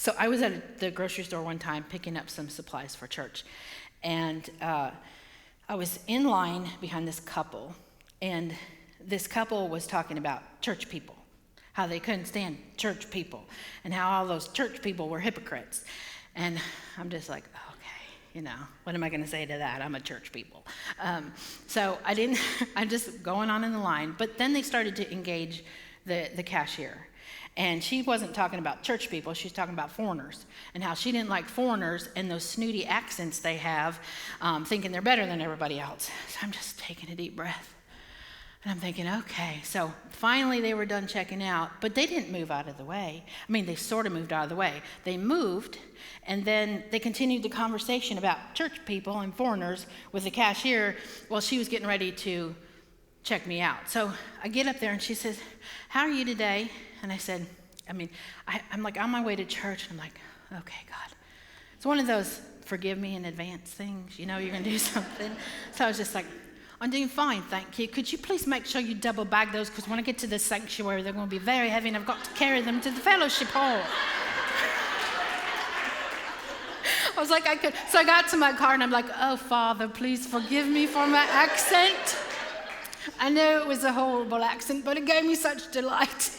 So I was at the grocery store one time picking up some supplies for church. And I was in line behind this couple. And this couple was talking about church people, how they couldn't stand church people, and how all those church people were hypocrites. And I'm just like, okay, what am I going to say to that? I'm a church people. So I'm just going on in the line. But then they started to engage the cashier. And she wasn't talking about church people, she was talking about foreigners, and how she didn't like foreigners and those snooty accents they have, thinking they're better than everybody else. So I'm just taking a deep breath. And I'm thinking, okay, so finally they were done checking out, but they didn't move out of the way. I mean, they sort of moved out of the way. They moved, and then they continued the conversation about church people and foreigners with the cashier while she was getting ready to check me out. So I get up there, and she says, how are you today? And I said, I'm like on my way to church, and I'm like, okay, God. It's one of those forgive me in advance things, you're going to do something. So I was just like, I'm doing fine, thank you. Could you please make sure you double bag those, because when I get to the sanctuary, they're going to be very heavy, and I've got to carry them to the fellowship hall. I was like, I could. So I got to my car, and I'm like, oh, Father, please forgive me for my accent. I know it was a horrible accent, but it gave me such delight.